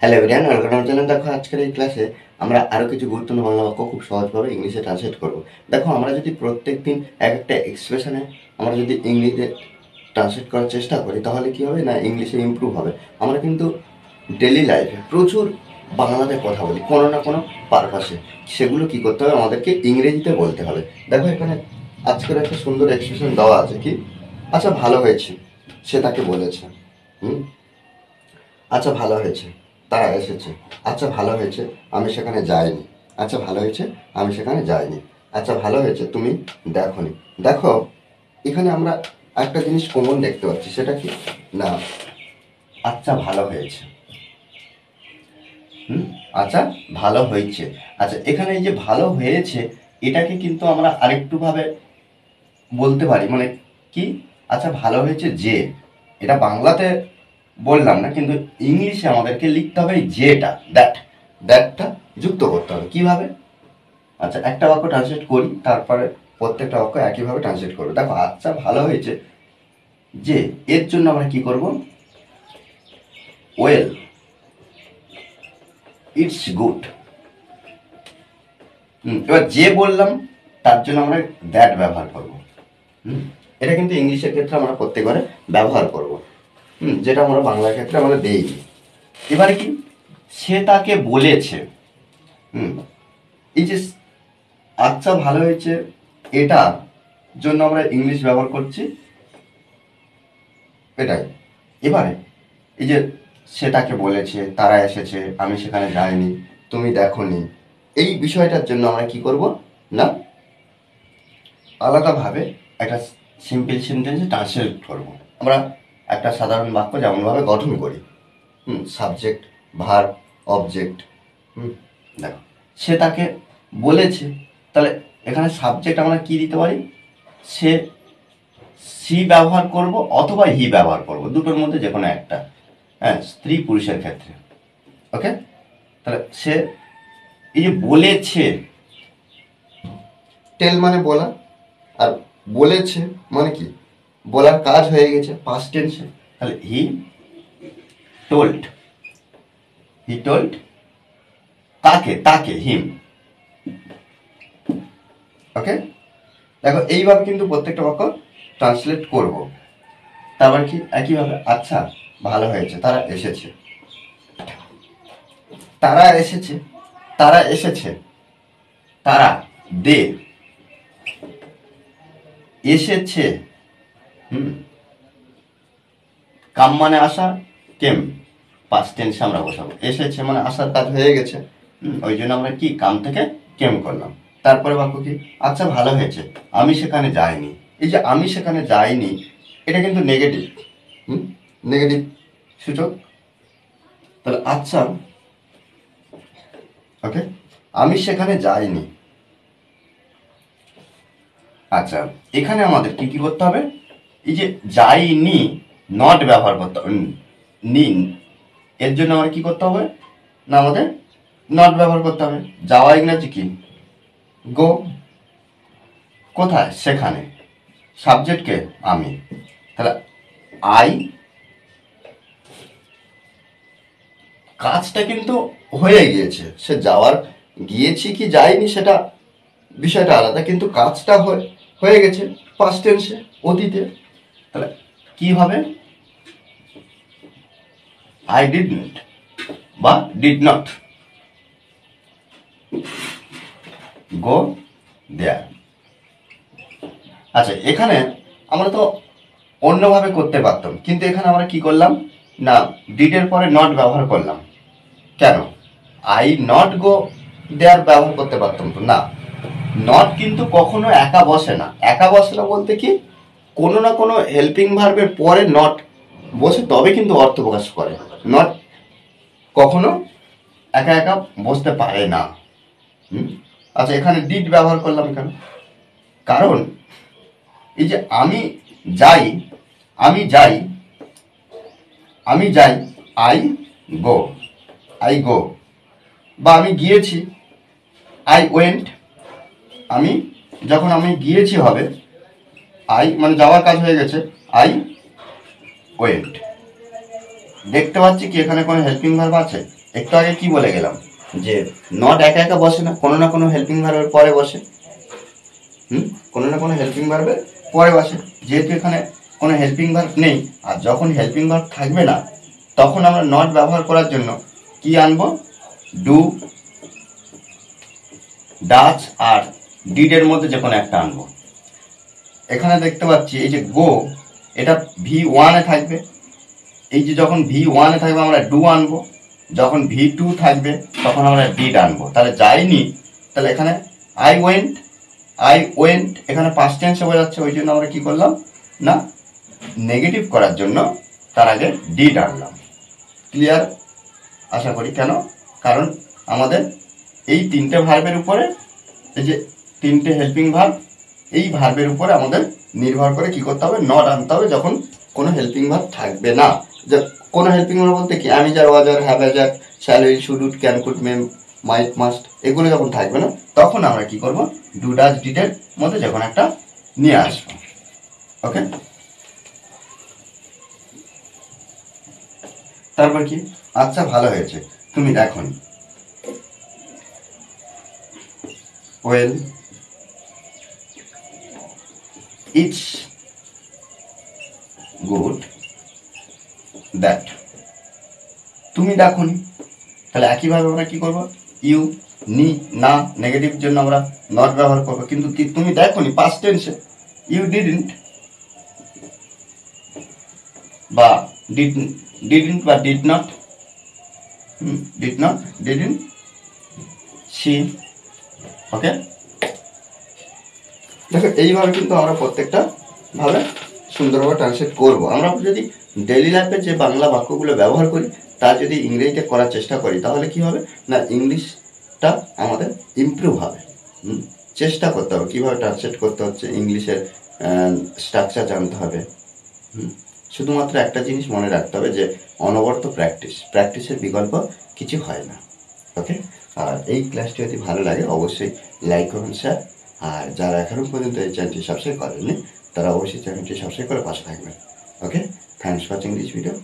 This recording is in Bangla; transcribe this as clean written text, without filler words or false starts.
Hello everyone, welcome channel. দেখো আজকের এই ক্লাসে আমরা আরও কিছু গুরুত্বপূর্ণ বাংলা বাক্য খুব সহজভাবে ইংলিশে ট্রান্সলেট করব। দেখো আমরা যদি প্রত্যেক দিন এক একটা এক্সপ্রেশনে আমরা যদি ইংলিশে ট্রান্সলেট করার চেষ্টা করি তাহলে কী হবে না, ইংলিশে ইমপ্রুভ হবে। আমরা কিন্তু ডেলি লাইফে প্রচুর বাংলাতে কথা বলি কোনো না কোনো পারপাসে, সেগুলো কী করতে হবে, আমাদেরকে ইংরেজিতে বলতে হবে। দেখো এখানে আজকের একটা সুন্দর এক্সপ্রেশন দেওয়া আছে কি, আচ্ছা ভালো হয়েছে, সে তাকে বলেছে। আচ্ছা ভালো হয়েছে, তারা এসেছে। আচ্ছা ভালো হয়েছে, আমি সেখানে যাইনি। আচ্ছা ভালো হয়েছে, আমি সেখানে যাইনি। আচ্ছা ভালো হয়েছে, তুমি দেখোনি। দেখো এখানে আমরা একটা জিনিস কমন দেখতে পাচ্ছি, সেটা কি না, আচ্ছা ভালো হয়েছে। আচ্ছা ভালো হয়েছে। আচ্ছা এখানে এই যে ভালো হয়েছে, এটাকে কিন্তু আমরা আরেকটু ভাবে বলতে পারি, মানে কি, আচ্ছা ভালো হয়েছে যে, এটা বাংলাতে বললাম না, কিন্তু ইংলিশে আমাদেরকে লিখতে হবে যেটা, দ্যাটটা যুক্ত করতে হবে। কিভাবে? আচ্ছা একটা বাক্য ট্রান্সলেট করি, তারপরে প্রত্যেকটা বাক্য একইভাবে ট্রান্সলেট করবো। দেখো আচ্ছা ভালো হয়েছে যে, এর জন্য আমরা কি করব, ওয়েল, ইটস গুড। এবার যে বললাম তার জন্য আমরা দ্যাট ব্যবহার করব। এটা কিন্তু ইংলিশের ক্ষেত্রে আমরা প্রত্যেকবারে ব্যবহার করব, যেটা আমরা বাংলার ক্ষেত্রে আমরা দেই। এবারে কি, সে তাকে বলেছে। এই যে আচ্ছা ভালো হয়েছে, এটা জন্য আমরা ইংলিশ ব্যবহার করছি এটাই। এবারে এই যে সে তাকে বলেছে, তারা এসেছে, আমি সেখানে যাইনি, তুমি দেখোনি, এই বিষয়টার জন্য আমরা কি করব না, আলাদাভাবে একটা সিম্পল সেন্টেন্সে ট্রান্সলেট করব। আমরা একটা সাধারণ বাক্য যেমনভাবে গঠন করি, সাবজেক্ট, ভার্ব, অবজেক্ট। দেখো সে তাকে বলেছে, তাহলে এখানে সাবজেক্ট আমরা কি দিতে পারি, সে, সি ব্যবহার করব অথবা হি ব্যবহার করব, দুটোর মধ্যে যে কোনো একটা, হ্যাঁ, স্ত্রী পুরুষের ক্ষেত্রে। ওকে, তাহলে সে এই যে বলেছে, টেল মানে বলা, আর বলেছে মানে কি, বলার কাজ হয়ে গেছে পাস্ট টেন্সে। তাহলে হি টোল্ড, তাকে হিম। ওকে, দেখো এইভাবে কিন্তু প্রত্যেকটা বাক্য ট্রান্সলেট করব। তারপর কি একইভাবে, আচ্ছা ভালো হয়েছে, তারা এসেছে, তারা দে এসেছে। কাম মানে আসা, কেম পাস্ট টেন্সে আমরা বসাবো। এসেছে মানে আসার কাজ হয়ে গেছে, ওই জন্য আমরা কি কাম থেকে কেম করলাম। তারপরে বাক্য কি, আচ্ছা ভালো হয়েছে, আমি সেখানে যাইনি। এই যে আমি সেখানে যাইনি, এটা কিন্তু নেগেটিভ, নেগেটিভ সূচক। তাহলে আচ্ছা, ওকে, আমি সেখানে যাইনি। আচ্ছা এখানে আমাদের কি কি করতে হবে, এই যে যাইনি নট ব্যবহার করতে হবে, নিন, এর জন্য আমার কি করতে হবে না, আমাদের নট ব্যবহার করতে হবে। যাওয়া ইংরাজি কি, গো। কোথায়, সেখানে। সাবজেক্টকে আমি, তাহলে আই, কাজটা কিন্তু হয়ে গিয়েছে, সে যাওয়ার, গিয়েছি কি যায়নি সেটা বিষয়টা আলাদা, কিন্তু কাজটা হয়ে গেছে পাস্ট টেন্সে, অতীতে। তাহলে কি হবে, আই ডিডন্ট বা ডিড নট গো দেয়ার। আচ্ছা এখানে আমরা তো অন্যভাবে করতে পারতাম, কিন্তু এখানে আমরা কি করলাম না, ডিডের পরে নট ব্যবহার করলাম। কেন, আই নট গো দেয়ার ব্যবহার করতে পারতাম তো না। নট কিন্তু কখনো একা বসে না, একা বসে না বলতে কি, কোনো না কোনো হেল্পিং ভার্বের পরে নট বসে, তবে কিন্তু অর্থ প্রকাশ করে। নট কখনো একা একা বসতে পারে না। আচ্ছা এখানে ডিড ব্যবহার করলাম কেন, কারণ এই যে আমি যাই, আমি যাই, আই গো, বা আমি গিয়েছি, আই ওয়েন্ট। যখন আমি গিয়েছি হবে আই, মানে যাওয়ার কাজ হয়ে গেছে, আই ওয়েন্ট। দেখতে পাচ্ছি কি এখানে কোনো হেল্পিং ভার্ব আছে, একটু আগে কি বলে গেলাম যে নট একা একা বসে না, কোনো না কোনো হেল্পিং ভার্বের পরে বসে। কোনো না কোনো হেল্পিং ভার্বের পরে বসে। যেহেতু এখানে কোনো হেল্পিং ভার্ব নেই, আর যখন হেল্পিং ভার্ব থাকবে না তখন আমরা নট ব্যবহার করার জন্য কি আনবো? ডু, ডাচ আর ডিডের মধ্যে যে কোনো একটা আনবো। এখানে দেখতে পাচ্ছি এই যে গো, এটা V1-এ থাকবে। এই যে যখন V1-এ থাকবে আমরা ডু আনবো, যখন V2 থাকবে তখন আমরা ডিড আনবো। তাহলে যাইনি, তাহলে এখানে আই ওয়েন্ট এখানে পাস্ট টেন্সে বোঝাচ্ছে, ওই জন্য আমরা কি করলাম না নেগেটিভ করার জন্য তার আগে ডিড আনলাম। ক্লিয়ার আশা করি। কেন? কারণ আমাদের এই তিনটে ভার্বের উপরে, এই যে তিনটে হেল্পিং ভার্ব, এই ভার্বের উপরে আমাদের নির্ভর করে কি করতে হবে? নট আনতে হবে যখন কোনো হেল্পিং ভার্ব থাকবে না। যে কোনো হেল্পিং ভার্ব বলতে কি আমি যার, ওয়াজার, হ্যাভ, হ্যাজার, shall, will, should, would, can, could, may, might, must, এগুলো যখন থাকবে না তখন আমরা কি করব? ডু, ডাজ, ডিডের মধ্যে যখন একটা নিয়ে আসবো। ওকে, তারপর কি? আচ্ছা ভালো হয়েছে, তুমি দেখো নি। Well, it's good that. তুমি দেখো নি, তাহলে একইভাবে আমরা কি করবো? ইউ, নি, না, নেগেটিভ জন্য আমরা নট ব্যবহার করবো। কিন্তু কি তুমি দেখো নি পাস্ট টেন্সে ইউ ডিডন্ট, বা ডিডন্ট বা ডিড নট, ডিডন্ট সি। ওকে, দেখো এইভাবে কিন্তু আমরা প্রত্যেকটা ভাবে সুন্দরভাবে ট্রান্সলেট করবো। আমরা যদি ডেইলি লাইফে যে বাংলা বাক্যগুলো ব্যবহার করি তা যদি ইংরেজিতে করার চেষ্টা করি তাহলে কি হবে না ইংলিশটা আমাদের ইমপ্রুভ হবে। চেষ্টা করতে হবে কীভাবে ট্রান্সলেট করতে হচ্ছে, ইংলিশের স্ট্রাকচার জানতে হবে। শুধুমাত্র একটা জিনিস মনে রাখতে হবে যে অনবরত প্র্যাকটিসের বিকল্প কিছু হয় না। ওকে, আর এই ক্লাসটি যদি ভালো লাগে অবশ্যই লাইক করুন শেয়ার, আর যারা এখনও পর্যন্ত এই চ্যানেলটি সাবস্ক্রাইব করেননি তারা অবশ্যই চ্যানেলটি সাবস্ক্রাইব করে পাশে থাকবেন। Okay, thanks for watching this video.